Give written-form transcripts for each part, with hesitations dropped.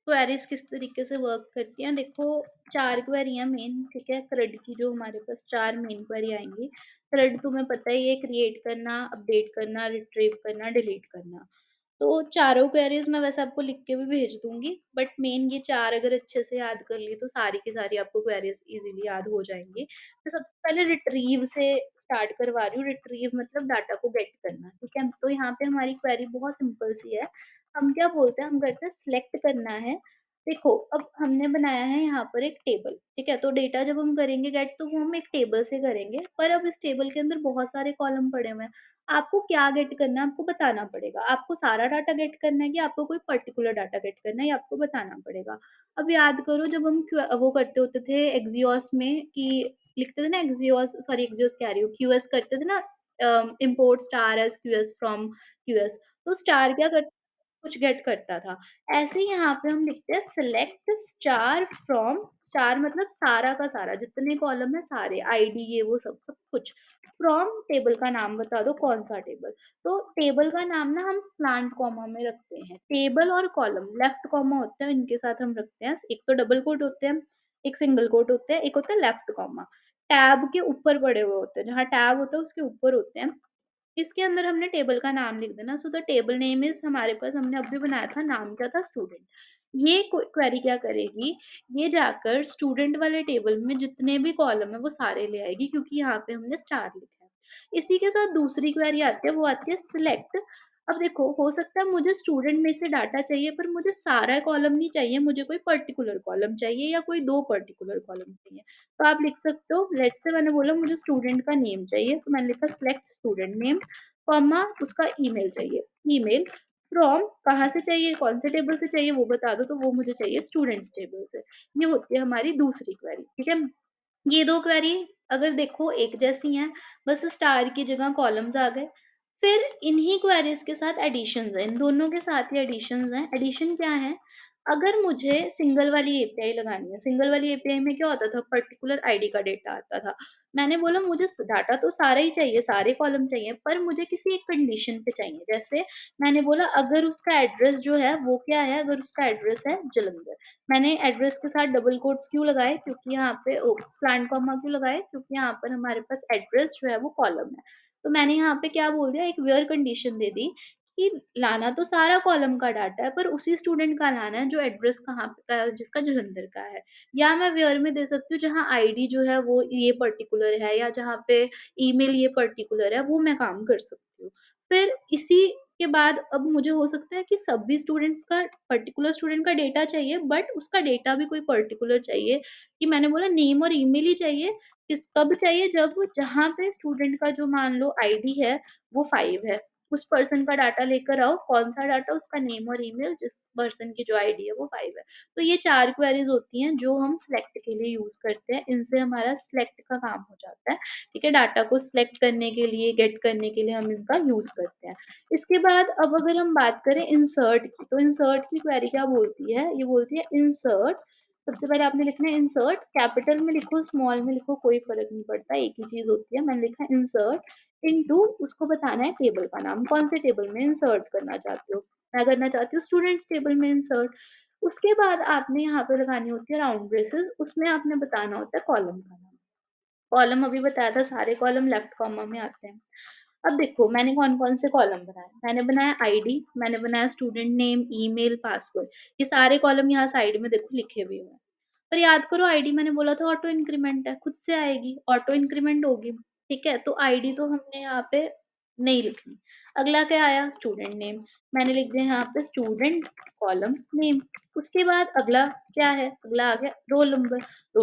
Queries किस तरीके से वर्क करती हैं, देखो 4 क्वेरी हैं मेन, ठीक है? CRUD की जो हमारे पास 4 मेन क्वेरी आएँगी। CRUD तुम्हें पता ही है, क्रिएट करना, अपडेट करना, रिट्रीव करना, डिलीट करना। तो चारों क्वेरीज़ मैं वैसे आपको लिख के भी भेज दूँगी, बट मेन ये 4 अगर अच्छे से याद कर ली तो सारी की सारी आपको क्वेरीज़ ईज़िली याद हो जाएँगी। तो सबसे पहले रिट्रीव से स्टार्ट करवा रही हूँ, रिट्रीव मतलब डाटा को गेट करना, ठीक है? तो यहाँ पे हमारी क्वेरी बहुत सिंपल सी है। हम क्या बोलते हैं, हम कहते हैं सिलेक्ट करना है। देखो, अब हमने बनाया है यहाँ पर एक टेबल, ठीक है? तो डेटा जब हम करेंगे गेट तो वो हम एक टेबल से करेंगे, पर अब इस टेबल के अंदर बहुत सारे कॉलम पड़े हुए हैं। आपको क्या गेट करना है, आपको बताना पड़ेगा। आपको सारा डाटा गेट करना है कि आपको कोई पर्टिकुलर डाटा गेट करना है, ये आपको बताना पड़ेगा। अब याद करो, जब हम वो करते होते थे एक्सियोस में कि लिखते थे ना, एक्सियोस कह रही हूँ, क्यूएस करते थे ना, import star as QS from QS, तो स्टार क्या कर कुछ गेट करता था। ऐसे ही यहाँ पे हम लिखते हैं सिलेक्ट स्टार फ्रॉम, स्टार मतलब सारा का सारा, जितने कॉलम है सारे, आईडी ये वो सब कुछ। फ्रॉम टेबल का नाम बता दो, कौन-सा टेबल? तो टेबल का नाम ना हम स्लैंट कॉमा में रखते हैं। टेबल और कॉलम लेफ्ट कॉमा होता है, इनके साथ हम रखते हैं। एक तो डबल कोट होते हैं, एक सिंगल कोट होते हैं, एक होता है लेफ्ट कॉमा। टैब के ऊपर पड़े हुए होते हैं, जहाँ टैब होता है उसके ऊपर होते हैं। इसके अंदर हमने टेबल का नाम लिख देना, so the table name is, हमारे पास हमने अभी बनाया था, नाम क्या था? स्टूडेंट। ये क्वेरी क्या करेगी, ये जाकर स्टूडेंट वाले टेबल में जितने भी कॉलम है वो सारे ले आएगी, क्योंकि यहाँ पे हमने स्टार लिखा है। इसी के साथ दूसरी क्वेरी आती है, वो आती है सिलेक्ट। अब देखो, हो सकता है मुझे स्टूडेंट में से डाटा चाहिए, पर मुझे सारा कॉलम नहीं चाहिए, मुझे कोई पर्टिकुलर कॉलम चाहिए या कोई 2 पर्टिकुलर कॉलम चाहिए। तो आप लिख सकते हो, लेट्स से मैंने बोला मुझे स्टूडेंट का नेम चाहिए, तो मैंने लिखा सिलेक्ट स्टूडेंट नेम, कॉमा उसका ईमेल चाहिए। ईमेल फ्रॉम कहाँ से चाहिए, कौन से टेबल से चाहिए वो बता दो, तो वो मुझे चाहिए स्टूडेंट्स टेबल से। ये होती है हमारी दूसरी क्वेरी, ठीक है? ये 2 क्वेरी अगर देखो एक जैसी हैं, बस स्टार की जगह कॉलम्स आ गए। फिर इन्हीं क्वेरीज़ के साथ एडिशन्स हैं, इन दोनों के साथ ही एडिशन्स हैं। एडिशन क्या है? अगर मुझे सिंगल वाली एपीआई लगानी है, सिंगल वाली एपीआई में क्या होता था, पर्टिकुलर आईडी का डेटा आता था। मैंने बोला मुझे डाटा तो सारा ही चाहिए, सारे कॉलम चाहिए, पर मुझे किसी एक कंडीशन पे चाहिए। जैसे मैंने बोला अगर उसका एड्रेस जो है वो क्या है, अगर उसका एड्रेस है जलंधर। मैंने एड्रेस के साथ डबल कोट्स क्यों लगाए, क्योंकि यहाँ पे स्लैश कॉमा क्यों लगाए, क्योंकि यहाँ पर हमारे पास एड्रेस जो है वो कॉलम है। तो मैंने यहाँ पे क्या बोल दिया, एक वेयर कंडीशन दे दी कि लाना तो सारा कॉलम का डाटा है, पर उसी स्टूडेंट का लाना है जो एड्रेस कहाँ पे का है, जिसका जलंधर का है। या मैं वेयर में दे सकती हूँ जहाँ आईडी जो है वो ये पर्टिकुलर है, या जहाँ पे ईमेल ये पर्टिकुलर है, वो मैं काम कर सकती हूँ। फिर इसी के बाद अब मुझे हो सकता है कि सभी स्टूडेंट्स का, पर्टिकुलर स्टूडेंट का डेटा चाहिए, बट उसका डेटा भी कोई पर्टिकुलर चाहिए, कि मैंने बोला नेम और ईमेल ही चाहिए। कब चाहिए, जब जहाँ पे स्टूडेंट का जो मान लो आईडी है वो 5 है, उस पर्सन का डाटा लेकर आओ, कौन-सा डाटा, उसका नेम और ईमेल, जिस पर्सन की जो आईडी है वो 5 है। तो ये 4 क्वेरीज़ होती हैं जो हम सिलेक्ट के लिए यूज़ करते हैं, इनसे हमारा सिलेक्ट का काम हो जाता है, ठीक है? डाटा को सिलेक्ट करने के लिए, गेट करने के लिए हम इनका यूज़ करते हैं। इसके बाद अब अगर हम बात करें इंसर्ट की, तो इंसर्ट की क्वेरी क्या बोलती है? ये बोलती है इंसर्ट, सबसे पहले आपने लिखना है इंसर्ट, कैपिटल में लिखो, स्मॉल में लिखो, कोई फ़र्क नहीं पड़ता, एक ही चीज़ होती है। मैंने लिखा इंसर्ट इनटू, उसको बताना है टेबल का नाम, कौन से टेबल में इंसर्ट करना चाहते हो। मैं करना चाहती हूँ स्टूडेंट्स टेबल में इंसर्ट। उसके बाद आपने यहाँ पे लगानी होती है राउंड ब्रेसेस, उसमें आपने बताना होता है कॉलम का नाम। कॉलम अभी बताया था, सारे कॉलम लेफ्ट कॉमा में आते हैं। अब देखो मैंने कौन-कौन से कॉलम बनाए, मैंने बनाया आईडी, मैंने बनाया स्टूडेंट नेम, ईमेल, पासवर्ड, ये सारे कॉलम यहाँ साइड में देखो लिखे हुए हैं। पर याद करो आईडी मैंने बोला था ऑटो इंक्रीमेंट है, खुद से आएगी, ऑटो इंक्रीमेंट होगी, ठीक है? तो आईडी तो हमने यहाँ पे नहीं लिखनी। अगला क्या आया, स्टूडेंट नेम, मैंने लिख दिया यहाँ पे स्टूडेंट कॉलम नेम। उसके बाद अगला क्या है, अगला आ गया रोल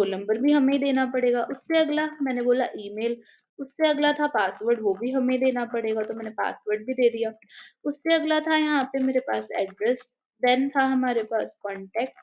नंबर भी हमें ही देना पड़ेगा। उससे अगला मैंने बोला ईमेल, उससे अगला था पासवर्ड, वो भी हमें देना पड़ेगा, तो मैंने पासवर्ड भी दे दिया। उससे अगला था यहाँ पे मेरे पास एड्रेस, देन था हमारे पास कॉन्टैक्ट,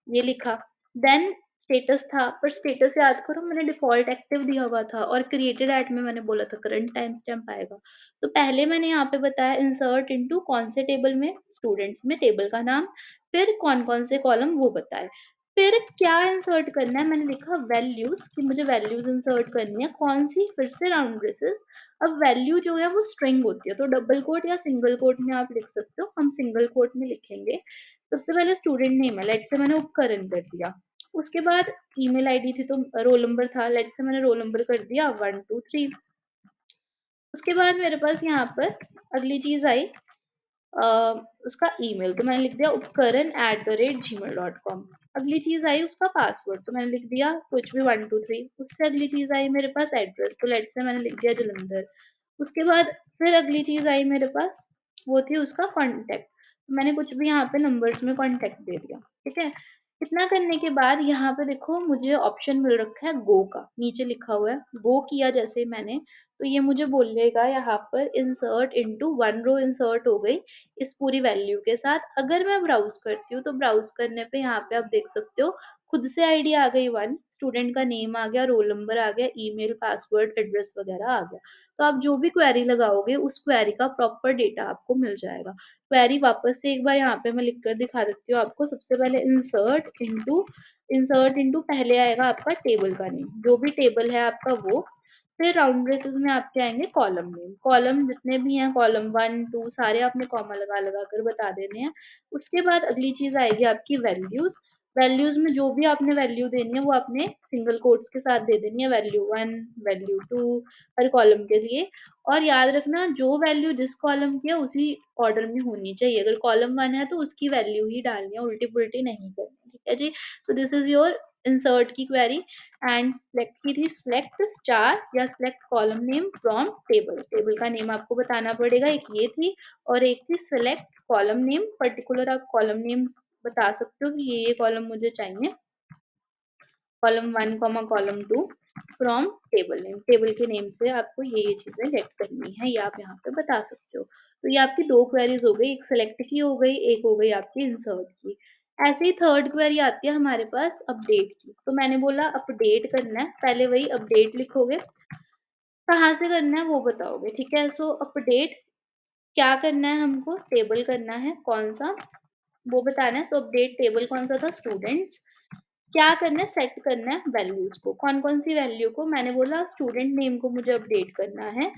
ये लिखा। देन स्टेटस था, पर स्टेटस याद करो मैंने डिफ़ॉल्ट एक्टिव दिया हुआ था, और क्रिएटेड एट में मैंने बोला था करंट टाइम स्टैम्प आएगा। तो पहले मैंने यहाँ पे बताया इंसर्ट इनटू कौन से टेबल में, स्टूडेंट्स में, टेबल का नाम, फिर कौन-कौन से कॉलम वो बताए। फिर क्या इंसर्ट करना है, मैंने लिखा वैल्यूज़, कि मुझे वैल्यूज़ इंसर्ट करनी है, कौन-सी, फिर से राउंड ब्रेसेस। अब वैल्यू जो है वो स्ट्रिंग होती है, तो डबल कोट या सिंगल कोट में आप लिख सकते हो, हम सिंगल कोट में लिखेंगे। सबसे पहले स्टूडेंट नेम है, लेट्स से मैंने उपकरण कर दिया। उसके बाद ईमेल आईडी थी तो रोल नंबर था, लेट्स से मैंने रोल नंबर कर दिया 1 2 3। उसके बाद मेरे पास यहाँ पर अगली चीज़ आई अ, उसका ईमेल, तो मैंने लिख दिया उपकरण@gmail.com। अगली चीज़ आई उसका पासवर्ड, तो मैंने लिख दिया कुछ भी 1 2 3। उससे अगली चीज़ आई मेरे पास एड्रेस, तो लेट्स से मैंने लिख दिया जालंधर। उसके बाद फिर अगली चीज़ आई मेरे पास, वो थी उसका कॉन्टैक्ट, तो मैंने कुछ भी यहाँ पे नंबर्स में कॉन्टैक्ट दे दिया, ठीक है? इतना करने के बाद यहाँ पे देखो मुझे ऑप्शन मिल रखा है गो का, नीचे लिखा हुआ है, गो किया जैसे ही मैंने, तो ये मुझे बोलेगा यहाँ पर इंसर्ट इनटू 1 रो इंसर्ट हो गई इस पूरी वैल्यू के साथ। अगर मैं ब्राउज़ करती हूँ, तो ब्राउज़ करने पे यहाँ पे आप देख सकते हो खुद से आईडी आ गई 1, स्टूडेंट का नेम आ गया, रोल नंबर आ गया, ईमेल, पासवर्ड, एड्रेस वगैरह आ गया। तो आप जो भी क्वेरी लगाओगे उस क्वेरी का प्रॉपर डेटा आपको मिल जाएगा। क्वेरी वापस से एक बार यहाँ पे मैं लिख कर दिखा देती हूँ आपको। सबसे पहले इंसर्ट इनटू पहले आएगा आपका टेबल का नेम, जो भी टेबल है आपका वो। फिर राउंड ब्रेसेस में आपके आएँगे कॉलम नेम, कॉलम जितने भी हैं कॉलम 1 2 सारे आपने कॉमा लगा-लगा कर बता देने हैं। उसके बाद अगली चीज़ आएगी आपकी वैल्यूज़, वैल्यूज़ में जो भी आपने वैल्यू देनी है वो आपने सिंगल कोट्स के साथ दे देनी है, वैल्यू 1 वैल्यू 2 हर कॉलम के लिए। और याद रखना जो वैल्यू जिस कॉलम की है उसी ऑर्डर में होनी चाहिए। अगर कॉलम 1 है तो उसकी वैल्यू ही डालनी है, उल्टी-पुल्टी नहीं करनी, ठीक है जी? So this is your insert की क्वेरी। एंड सिलेक्ट की थी सिलेक्ट स्टार या select column name from table, table का नेम आपको बताना पड़ेगा, एक ये थी और एक थी सिलेक्ट कॉलम नेम, पर्टिकुलर आप कॉलम नेम बता सकते हो कि ये कॉलम मुझे चाहिए, column 1 comma column 2 from table name, table के नेम से आपको ये चीज़ें गेट करनी है, ये आप यहाँ पे बता सकते हो। तो ये आपकी 2 क्वेरीज़ हो गई, एक सिलेक्ट की हो गई, एक हो गई आपकी इंसर्ट की। ऐसे ही थर्ड क्वेरी आती है हमारे पास अपडेट की, तो मैंने बोला अपडेट करना है, पहले वही अपडेट लिखोगे, कहाँ से करना है वो बताओगे, ठीक है? सो अपडेट क्या करना है हमको, टेबल करना है, कौन-सा वो बताना है। सो अपडेट टेबल कौन-सा था, स्टूडेंट्स। क्या करना है, सेट करना है वैल्यूज़ को, कौन-कौन सी वैल्यू को, मैंने बोला स्टूडेंट नेम को मुझे अपडेट करना है।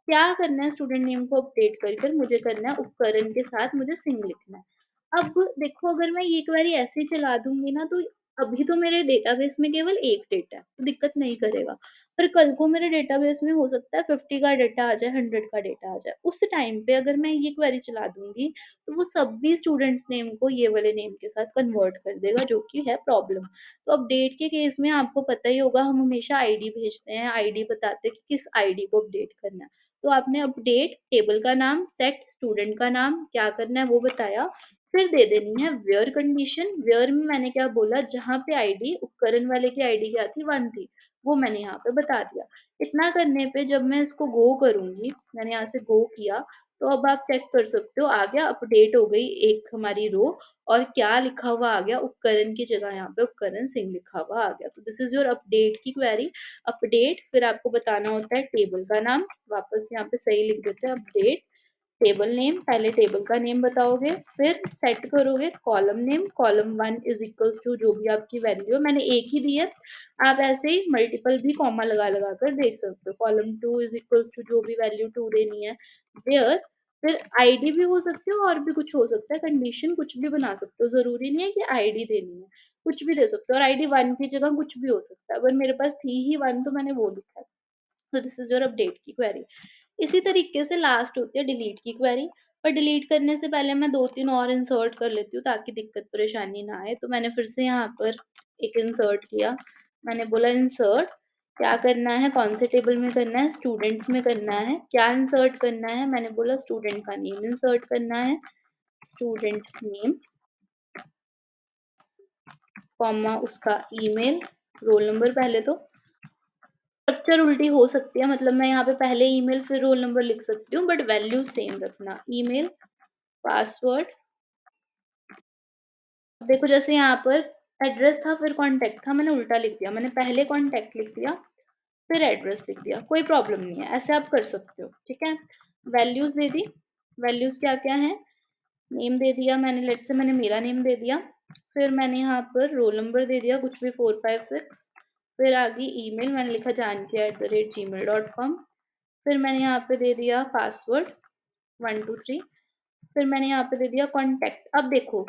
क्या करना है स्टूडेंट नेम को अपडेट कर मुझे करना है उपकरण के साथ मुझे सिंग लिखना है। अब देखो अगर मैं ये क्वेरी ऐसे ही चला दूँगी ना, तो अभी तो मेरे डेटाबेस में केवल 1 डेटा है, तो दिक्कत नहीं करेगा। पर कल को मेरे डेटाबेस में हो सकता है 50 का डेटा आ जाए, 100 का डेटा आ जाए। उस टाइम पे अगर मैं ये क्वेरी चला दूँगी, तो वो सभी स्टूडेंट्स नेम को ये वाले नेम के साथ कन्वर्ट कर देगा, जो कि है प्रॉब्लम। तो अपडेट के केस में आपको पता ही होगा हम हमेशा आईडी भेजते हैं, आईडी बताते हैं कि किस आईडी को अपडेट करना है। तो आपने अपडेट टेबल का नाम, सेट स्टूडेंट का नाम, क्या करना है वो बताया, फिर दे देनी है व्हेयर कंडीशन। व्हेयर में मैंने क्या बोला, जहाँ पे आईडी उपकरण वाले की आईडी क्या थी 1 थी, वो मैंने यहाँ पे बता दिया। इतना करने पे जब मैं इसको गो करूँगी, मैंने यहाँ से गो किया, तो अब आप चेक कर सकते हो आ गया अपडेट हो गई एक हमारी रो और क्या लिखा हुआ आ गया, उपकरण की जगह यहाँ पे उपकरण सिंह लिखा हुआ आ गया। तो दिस इज़ योर अपडेट की क्वेरी। अपडेट फिर आपको बताना होता है टेबल का नाम, वापस यहाँ पे सही लिख देते हैं अपडेट टेबल नेम, पहले टेबल का नेम बताओगे, फिर सेट करोगे column name, column 1 is equals to जो भी आपकी वैल्यू है, मैंने एक ही दी है, आप ऐसे ही मल्टीपल भी कॉमा लगा-लगा कर देख सकते हो। कॉलम 2 इज़ इक्वल्स टू जो भी वैल्यू 2 देनी है, देयर फिर आईडी भी हो सकती है और भी कुछ हो सकता है, कंडीशन कुछ भी बना सकते हो, ज़रूरी नहीं है कि आईडी देनी है, कुछ भी दे सकते हो और आईडी 1 की जगह कुछ भी हो सकता है, पर मेरे पास थी ही 1 तो मैंने वो लिखा है। तो दिस इज़ योर अपडेट की क्वेरी। इसी तरीके से लास्ट होती है डिलीट की क्वेरी, पर डिलीट करने से पहले मैं 2-3 और इंसर्ट कर लेती हूँ ताकि दिक्कत परेशानी ना आए। तो मैंने फिर से यहाँ पर एक इंसर्ट किया। मैंने बोला इंसर्ट क्या करना है, कौन से टेबल में करना है, स्टूडेंट्स में करना है। क्या इंसर्ट करना है, मैंने बोला स्टूडेंट का नेम इंसर्ट करना है, स्टूडेंट नेम, कॉमा उसका ईमेल, रोल नंबर पहले तो स्ट्रक्चर उल्टी हो सकती है, मतलब मैं यहाँ पे पहले ईमेल फिर रोल नंबर लिख सकती हूँ बट वैल्यू सेम रखना। ईमेल, पासवर्ड, देखो जैसे यहाँ पर एड्रेस था फिर कॉन्टैक्ट था, मैंने उल्टा लिख दिया। मैंने पहले कॉन्टैक्ट लिख दिया, फिर एड्रेस लिख दिया, कोई प्रॉब्लम नहीं है, ऐसे आप कर सकते हो, ठीक है? वैल्यूज़ दे दी, वैल्यूज़ क्या-क्या हैं? नेम दे दिया मैंने, लेट्स से मैंने मेरा नेम दे दिया, फिर मैंने यहाँ पर रोल नंबर दे दिया कुछ भी 4 5 6, फिर आ गई ईमेल, मैंने लिखा जानकी@gmail.com, फिर मैंने यहाँ पे दे दिया पासवर्ड 1 2 3, फिर मैंने यहाँ पे दे दिया कॉन्टैक्ट। अब देखो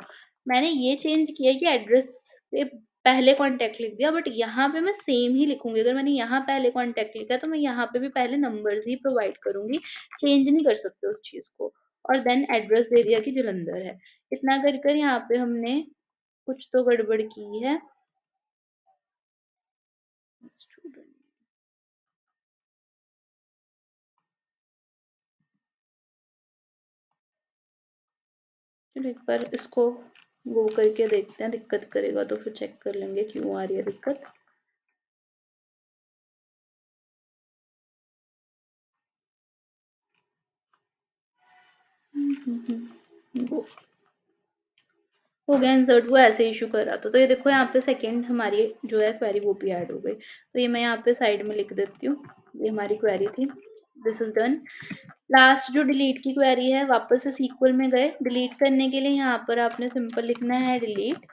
मैंने ये चेंज किया कि एड्रेस से पहले कॉन्टैक्ट लिख दिया, बट यहाँ पे मैं सेम ही लिखूँगी। अगर मैंने यहाँ पहले कॉन्टैक्ट लिखा है तो मैं यहाँ पे भी पहले नंबर्स ही प्रोवाइड करूँगी, चेंज नहीं कर सकते उस चीज़ को। और देन एड्रेस दे दिया कि जलंधर है। इतना कर कर यहाँ पे हमने कुछ तो गड़बड़ की है। स्टूडेंट, चलो एक बार इसको वो करके देखते हैं, दिक्कत करेगा तो फिर चेक कर लेंगे क्यों आ रही है दिक्कत। वो हो गया इंसर्ट, वो ऐसे इशू कर रहा था। तो ये देखो यहाँ पे सेकंड हमारी जो है क्वेरी वो भी ऐड हो गई। तो ये मैं यहाँ पे साइड में लिख देती हूँ, ये हमारी क्वेरी थी। This is done. लास्ट जो डिलीट की क्वेरी है, वापस से सीक्वल में गए, डिलीट करने के लिए यहाँ पर आपने सिंपल लिखना है डिलीट।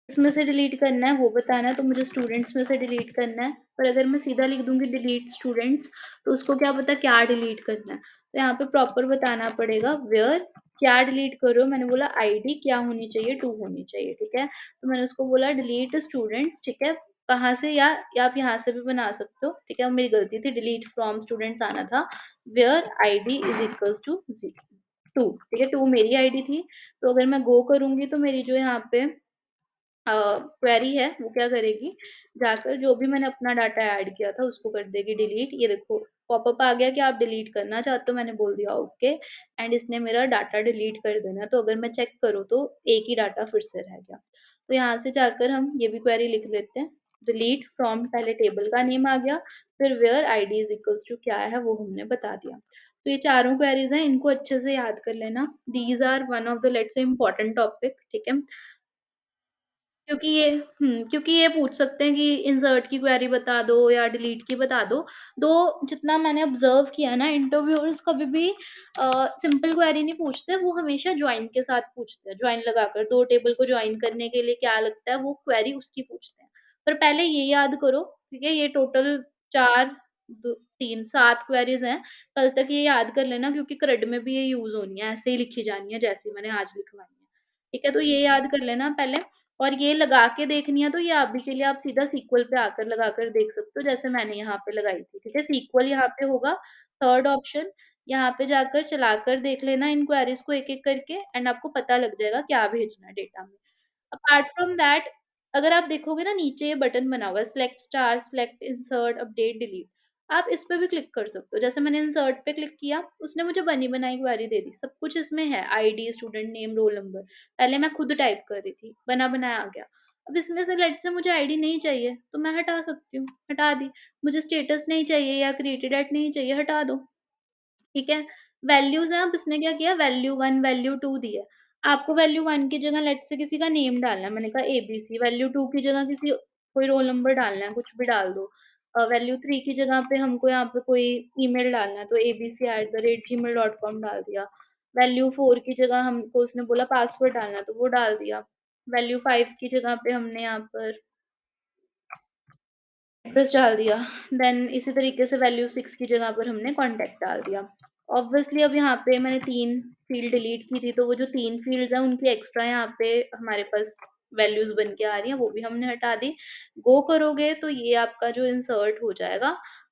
इसमें से डिलीट करना है वो बताना है, तो मुझे स्टूडेंट्स में से डिलीट करना है। पर अगर मैं सीधा लिख दूंगी डिलीट स्टूडेंट्स, तो उसको क्या पता क्या डिलीट करना है। तो यहाँ पे प्रॉपर बताना पड़ेगा वेयर क्या डिलीट करो। मैंने बोला आईडी क्या होनी चाहिए, 2 होनी चाहिए, ठीक है। तो मैंने उसको बोला डिलीट स्टूडेंट्स, ठीक है। कहाँ से, या आप यहाँ से भी बना सकते हो, ठीक है। मेरी गलती थी, डिलीट फ्रॉम स्टूडेंट्स आना था। Where ID is equals to 2, ठीक है। 2 मेरी आईडी थी। तो अगर मैं गो करूंगी तो मेरी जो यहाँ पे क्वेरी है वो क्या करेगी, जाकर जो भी मैंने अपना डाटा ऐड किया था उसको कर देगी डिलीट। ये देखो पॉपअप आ गया कि आप डिलीट करना चाहते हो, मैंने बोल दिया ओके, एंड इसने मेरा डाटा डिलीट कर देना। तो अगर मैं चेक करूँ तो एक ही डाटा फिर से रह गया। तो यहाँ से जाकर हम ये भी क्वेरी लिख लेते हैं, डिलीट फ्रॉम, पहले टेबल का नेम आ गया, फिर where ID is equal to क्या है वो हमने बता दिया। तो ये चारों क्वेरीज हैं, इनको अच्छे से याद कर लेना। These are one of the let's say important topic, ठीक है। क्योंकि ये पूछ सकते हैं कि इंसर्ट की क्वेरी बता दो या डिलीट की बता दो। दो, जितना मैंने ऑब्जर्व किया ना, इंटरव्यूअर्स कभी भी सिंपल क्वेरी नहीं पूछते, वो हमेशा जॉइन के साथ पूछते हैं। जॉइन लगाकर 2 टेबल को जॉइन करने के लिए क्या लगता है, वो क्वेरी उसकी पूछते हैं। पर पहले ये याद करो, ठीक है, ये टोटल 4 दो 3 7 क्वेरीज़ हैं। कल तक ये याद कर लेना, क्योंकि क्रेड में भी ये यूज़ होनी है, ऐसे ही लिखी जानी है जैसे मैंने आज लिखवाई है। ठीक है, तो ये याद कर लेना पहले। और ये लगा के देखनी है तो ये अभी के लिए आप सीधा सीक्वल पे आकर लगाकर देख सकते हो, जैसे मैंने यहाँ पे लगाई थी, ठीक है। सीक्वल यहाँ पे होगा, थर्ड ऑप्शन। यहाँ पे जाकर चलाकर देख लेना इन क्वेरीज को एक-एक करके, एंड आपको पता लग जाएगा क्या भेजना है डेटा में। अपार्ट फ्रॉम दैट, अगर आप देखोगे ना नीचे ये बटन बना हुआ है select star, select, insert, update, delete, आप इस पे भी क्लिक कर सकते हो। जैसे मैंने इंसर्ट पे क्लिक किया, उसने मुझे बनी बनाई क्वेरी दे दी, सब कुछ इसमें है, ID, student name, roll number. पहले मैं खुद टाइप कर रही थी, बना बनाया आ गया। अब इसमें से लेट्स से मुझे आईडी नहीं चाहिए तो मैं हटा सकती हूँ, हटा दी। मुझे स्टेटस नहीं चाहिए या क्रिएटेड एट नहीं चाहिए, हटा दो। ठीक है? वैल्यूज़ हैं, अब इसने क्या किया, वैल्यू 1, वैल्यू 2 दी है। आपको वैल्यू 1 की जगह लेट्स से किसी का नेम डालना है, मैंने कहा एबीसी। वैल्यू 2 की जगह किसी कोई रोल नंबर डालना है, कुछ भी डाल दो। वैल्यू 3 की जगह पे हमको यहाँ पे कोई ईमेल डालना है, तो abc@gmail.com डाल दिया। वैल्यू 4 की जगह हमको उसने बोला पासवर्ड डालना है, तो वो डाल दिया। वैल्यू 5 की जगह पे हमने यहाँ पर एड्रेस डाल दिया। देन इसी तरीके से वैल्यू 6 की जगह पर हमने कॉन्टैक्ट डाल दिया। ऑब्वियसली अब यहाँ पे मैंने 3 फ़ील्ड डिलीट की थी, तो वो जो 3 फ़ील्ड्स हैं उनकी एक्स्ट्रा यहाँ पे हमारे पास वैल्यूज़ बन के आ रही हैं, वो भी हमने हटा दी। गो करोगे तो ये आपका जो इंसर्ट हो जाएगा,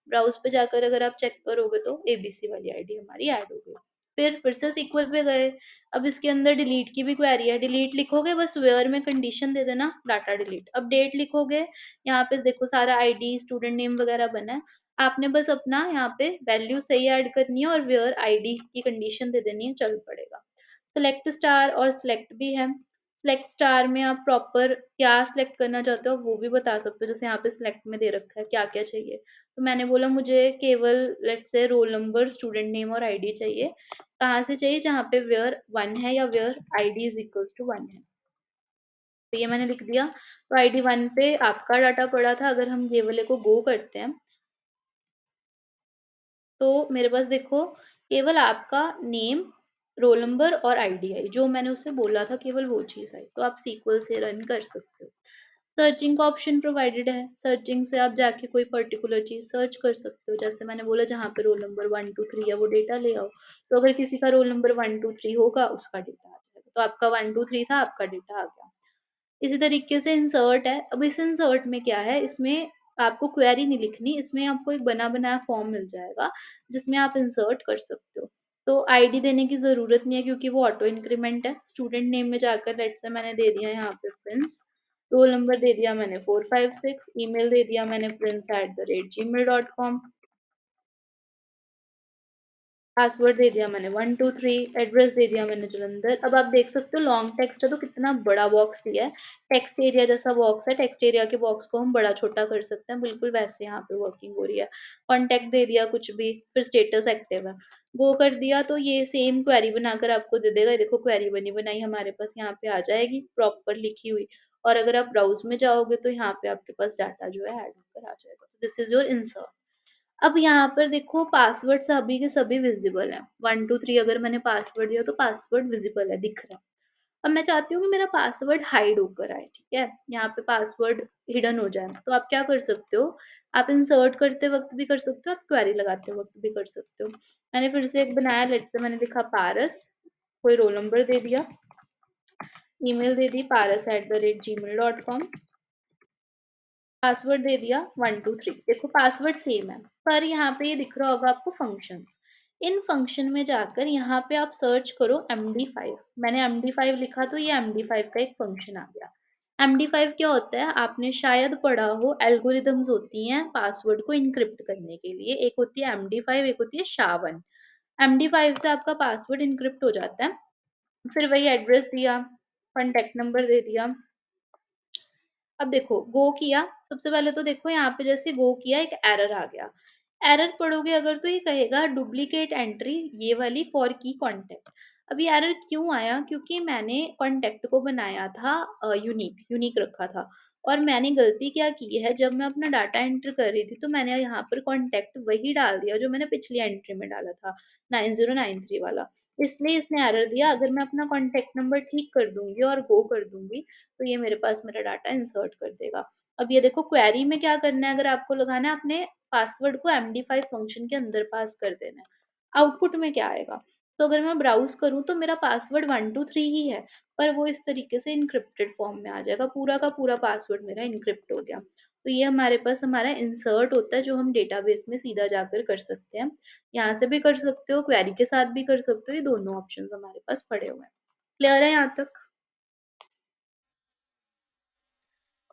ब्राउज़ पे जाकर अगर आप चेक करोगे तो एबीसी वाली आईडी हमारी ऐड हो गई। फिर से सीक्वल पे गए, अब इसके अंदर डिलीट की भी क्वेरी है। डिलीट लिखोगे, बस वेयर में कंडीशन दे देना डाटा डिलीट। अपडेट लिखोगे, यहाँ पे देखो सारा आईडी, स्टूडेंट नेम वगैरह बना है। आपने बस अपना यहाँ पे वैल्यू सही ऐड करनी है और वेयर आईडी की कंडीशन दे देनी है, चल पड़ेगा। सेलेक्ट स्टार और सेलेक्ट भी है। सेलेक्ट स्टार में आप प्रॉपर क्या सेलेक्ट करना चाहते हो वो भी बता सकते हो, जैसे यहाँ पे सेलेक्ट में दे रखा है क्या-क्या चाहिए। तो मैंने बोला मुझे केवल let's say roll number, student name और आईडी चाहिए। कहाँ से चाहिए, जहाँ पे वेयर 1 है या where ID is equals to 1 है। तो ये मैंने लिख दिया। तो आईडी 1 पे आपका डाटा पड़ा था, अगर हम ये वाले को गो करते हैं, तो मेरे पास देखो केवल आपका नेम, रोल नंबर और आईडी आई, जो मैंने उसे बोला था केवल वो चीज़ आई। तो आप सीक्वल से रन कर सकते हो। सर्चिंग का ऑप्शन प्रोवाइडेड है, सर्चिंग से आप जाके कोई पर्टिकुलर चीज़ सर्च कर सकते हो। जैसे मैंने बोला जहाँ पे रोल नंबर 1, 2, 3 है वो डेटा ले आओ। तो अगर किसी का रोल नंबर 1, 2, 3 होगा उसका डेटा आ जाएगा। तो आपका 1, 2, 3 था, आपका डेटा आ गया। इसी तरीके से इंसर्ट है, अब इस इंसर्ट में क्या है, इसमें आपको क्वेरी नहीं लिखनी, इसमें आपको एक बना-बनाया फॉर्म मिल जाएगा, जिसमें आप इंसर्ट कर सकते हो। तो आईडी देने की ज़रूरत नहीं है क्योंकि वो ऑटो इंक्रीमेंट है। स्टूडेंट नेम में जाकर लेट्स से मैंने दे दिया यहाँ पे प्रिंस, रोल नंबर दे दिया मैंने 456, ईमेल दे दिया मैंने prince@gmail.com, पासवर्ड दे दिया मैंने 1 2 3, एड्रेस दे दिया मैंने जलंधर। अब आप देख सकते हो लॉन्ग टेक्स्ट है तो कितना बड़ा बॉक्स दिया है। टेक्स्ट एरिया जैसा बॉक्स है, टेक्स्ट एरिया के बॉक्स को हम बड़ा-छोटा कर सकते हैं, बिल्कुल वैसे यहाँ पे वर्किंग हो रही है। कॉन्टैक्ट दे दिया कुछ भी, फिर स्टेटस एक्टिव है। गो कर दिया तो ये सेम क्वेरी बनाकर आपको दे देगा। ये देखो क्वेरी बनी बनाई हमारे पास यहाँ पे आ जाएगी, प्रॉपर लिखी हुई। और अगर आप ब्राउज़ में जाओगे तो यहाँ पे आपके पास डाटा जो है ऐड होकर आ जाएगा। This is your insert. अब यहाँ पर देखो पासवर्ड सभी के सभी विज़िबल हैं। 1 2 3 अगर मैंने पासवर्ड दिया तो पासवर्ड विज़िबल है, दिख रहा है। अब मैं चाहती हूँ कि मेरा पासवर्ड हाइड होकर आए, ठीक है? यहाँ पे पासवर्ड हिडन हो जाए, तो आप क्या कर सकते हो? आप इंसर्ट करते वक़्त भी कर सकते हो, आप क्वेरी लगाते वक़्त भी कर सकते हो। मैंने फिर से एक बनाया, लेट्स से मैंने लिखा पारस, कोई रोल नंबर दे दिया, ईमेल दे दी paras@gmail.com, पासवर्ड दे दिया 1 2 3। देखो पासवर्ड सेम है, पर यहाँ पे ये दिख रहा होगा आपको फंक्शंस। इन फंक्शन में जाकर यहाँ पे आप सर्च करो MD5। मैंने MD5 लिखा तो ये MD5 का एक फंक्शन आ गया। MD5 क्या होता है? आपने शायद पढ़ा हो, एल्गोरिदम्स होती हैं पासवर्ड को एन्क्रिप्ट करने के लिए। एक होती है MD5, एक होती है SHA-1। MD5 से आपका पासवर्ड एन्क्रिप्ट हो जाता है। फिर वही एड्रेस दिया, कॉन्टैक्ट नंबर दे दिया। अब देखो गो किया, सबसे पहले तो देखो यहाँ पे जैसे गो किया एक एरर आ गया। एरर पढ़ोगे अगर तो ये कहेगा डुप्लीकेट एंट्री ये वाली फॉर की कॉन्टैक्ट। अब ये एरर क्यों आया? क्योंकि मैंने कॉन्टैक्ट को बनाया था यूनिक यूनिक रखा था और मैंने गलती क्या की है, जब मैं अपना डाटा एंटर कर रही थी तो मैंने यहाँ पर कॉन्टैक्ट वही डाल दिया जो मैंने पिछली एंट्री में डाला था 9093 वाला। इसलिए इसने एरर दिया। अगर मैं अपना कॉन्टैक्ट नंबर ठीक कर दूँगी और गो कर दूँगी तो ये मेरे पास मेरा डाटा इंसर्ट कर देगा। अब ये देखो क्वेरी में क्या करना है, अगर आपको लगाना है अपने पासवर्ड को MD5 फंक्शन के अंदर पास कर देना है। आउटपुट में क्या आएगा? तो अगर मैं ब्राउज़ करूँ तो मेरा पासवर्ड 1 2 3 ही है, पर वो इस तरीके से एन्क्रिप्टेड फॉर्म में आ जाएगा, पूरा का पूरा पासवर्ड मेरा एन्क्रिप्ट हो गया। तो ये हमारे पास हमारा इंसर्ट होता है जो हम डेटाबेस में सीधा जाकर कर सकते हैं। यहाँ से भी कर सकते हो, क्वेरी के साथ भी कर सकते हो, ये दोनों ऑप्शंस हमारे पास पड़े हुए हैं। क्लियर है यहाँ तक?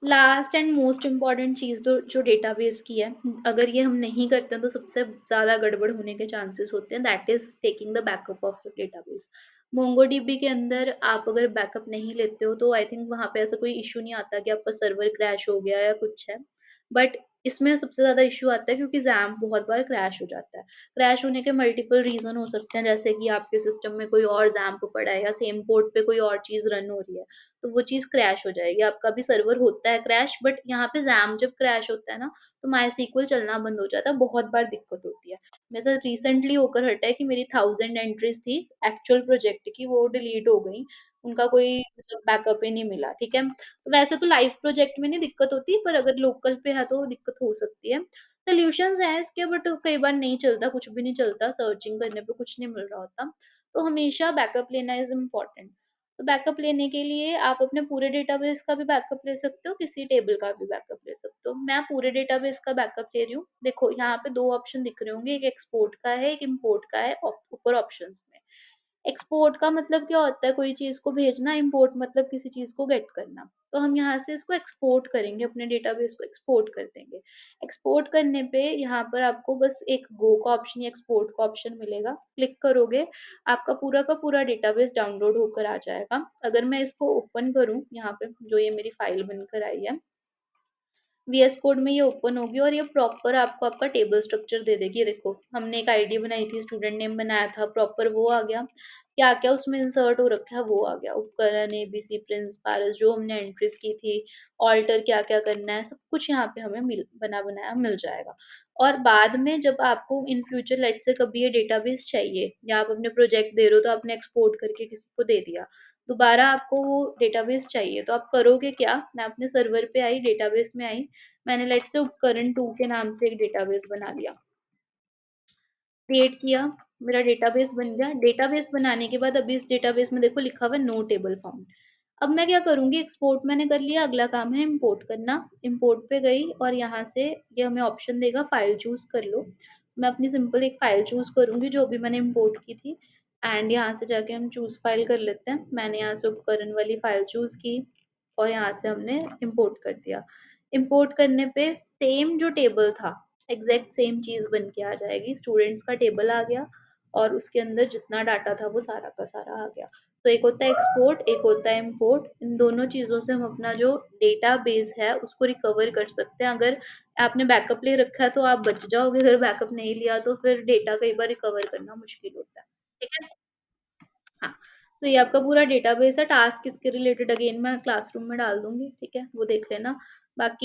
लास्ट एंड मोस्ट इम्पोर्टेंट चीज़ तो जो डेटाबेस की है, अगर ये हम नहीं करते हैं तो सबसे ज़्यादा गड़बड़ होने के चांसेस होते हैं, that is taking the backup of the database. MongoDB के अंदर आप अगर बैकअप नहीं लेते हो तो आई थिंक वहाँ पे ऐसा कोई इश्यू नहीं आता कि आपका सर्वर क्रैश हो गया या कुछ है। बट इसमें सबसे ज़्यादा इश्यू आता है क्योंकि ज़ैम्प बहुत बार क्रैश हो जाता है। क्रैश होने के मल्टीपल रीज़न हो सकते हैं, जैसे कि आपके सिस्टम में कोई और ज़ैम्प पड़ा है या सेम पोर्ट पे कोई और चीज़ रन हो रही है। तो वो चीज़ क्रैश हो जाएगी। आपका भी सर्वर होता है क्रैश, बट यहाँ पे ज़ैम्प जब क्रैश होता है ना, तो मायसीक्वल चलना बंद हो जाता है, बहुत बार दिक्कत होती है। मेरे साथ रिसेंटली होकर हटा है कि मेरी 1000 एंट्रीज़ थी एक्चुअल प्रोजेक्ट की, वो डिलीट हो गई। उनका कोई मतलब बैकअप ही नहीं मिला, ठीक है? तो वैसे तो लाइव प्रोजेक्ट में नहीं दिक्कत होती, पर अगर लोकल पे है तो दिक्कत हो सकती है। सॉल्यूशंस हैं इसके, बट कई बार नहीं चलता, कुछ भी नहीं चलता, सर्चिंग करने पे कुछ नहीं मिल रहा होता। तो हमेशा बैकअप लेना इज़ इम्पोर्टेंट। तो बैकअप लेने के लिए आप अपने पूरे डेटाबेस का भी बैकअप ले सकते हो, किसी टेबल का भी बैकअप ले सकते हो। मैं पूरे डेटाबेस का बैकअप ले रही हूँ। देखो यहाँ पे 2 ऑप्शन दिख रहे होंगे, एक एक्सपोर्ट का है, एक इम्पोर्ट का है ऊपर ऑप्शंस में। एक्सपोर्ट का मतलब क्या होता है, कोई चीज़ को भेजना, इम्पोर्ट मतलब किसी चीज़ को गेट करना। तो हम यहाँ से इसको एक्सपोर्ट करेंगे, अपने डेटाबेस को एक्सपोर्ट कर देंगे। एक्सपोर्ट करने पे यहाँ पर आपको बस एक गो का ऑप्शन या एक्सपोर्ट का ऑप्शन मिलेगा। क्लिक करोगे, आपका पूरा का पूरा डेटाबेस डाउनलोड होकर आ जाएगा। अगर मैं इसको ओपन करूँ यहाँ पे, जो ये मेरी फाइल बनकर आई है, वीएस कोड में ये ओपन होगी और ये प्रॉपर आपको आपका टेबल स्ट्रक्चर दे देगी। ये देखो हमने एक आईडी बनाई थी, स्टूडेंट नेम बनाया था, प्रॉपर वो आ गया। क्या-क्या उसमें इंसर्ट हो रखा है वो आ गया। उपकरण, एबीसी, प्रिंस, पारस जो हमने एंट्रीज़ की थी, ऑल्टर क्या-क्या करना है, सब कुछ यहाँ पे हमें बना बनाया मिल जाएगा। और बाद में जब आपको इन फ्यूचर लेट्स से कभी ये डेटाबेस चाहिए या आप अपने प्रोजेक्ट दे रहे हो तो आपने एक्सपोर्ट करके किसी को दे दिया। दोबारा आपको वो डेटाबेस चाहिए तो आप करोगे क्या? मैं अपने सर्वर पे आई, डेटाबेस में आई, मैंने लेट्स से उपकरण 2 के नाम से एक डेटाबेस बना लिया, क्रिएट किया। मेरा डेटाबेस बन गया, डेटाबेस बनाने के बाद अभी इस डेटाबेस में देखो लिखा हुआ है नो टेबल फाउंड। अब मैं क्या करूँगी एक्सपोर्ट मैंने कर लिया, अगला काम है इम्पोर्ट करना। इम्पोर्ट पे गई और यहाँ से ये हमें ऑप्शन देगा फाइल चूज़ कर लो। मैं अपनी सिंपल एक फाइल चूज़ करूँगी जो भी मैंने इम्पोर्ट की थी एंड यहाँ से जाके हम चूज़ फाइल कर लेते हैं। मैंने यहाँ से उपकरण वाली फाइल चूज़ की और यहाँ से हमने इम्पोर्ट कर दिया। इम्पोर्ट करने पे सेम जो टेबल था, एग्ज़ैक्ट सेम चीज़ बन के आ जाएगी। स्टूडेंट्स का टेबल आ गया और उसके अंदर जितना डाटा था वो सारा का सारा आ गया। तो एक होता है एक्सपोर्ट, एक होता है इम्पोर्ट। इन दोनों चीज़ों से हम अपना जो डेटाबेस है उसको रिकवर कर सकते हैं। अगर आपने बैकअप ले रखा है तो आप बच जाओगे, अगर बैकअप नहीं लिया तो फिर डेटा कई बार रिकवर करना मुश्किल होता है। ठीक है? हाँ, तो ये आपका पूरा डेटाबेस है। टास्क इसके रिलेटेड अगेन मैं क्लासरूम में डाल दूँगी, ठीक है? वो देख लेना। बाकी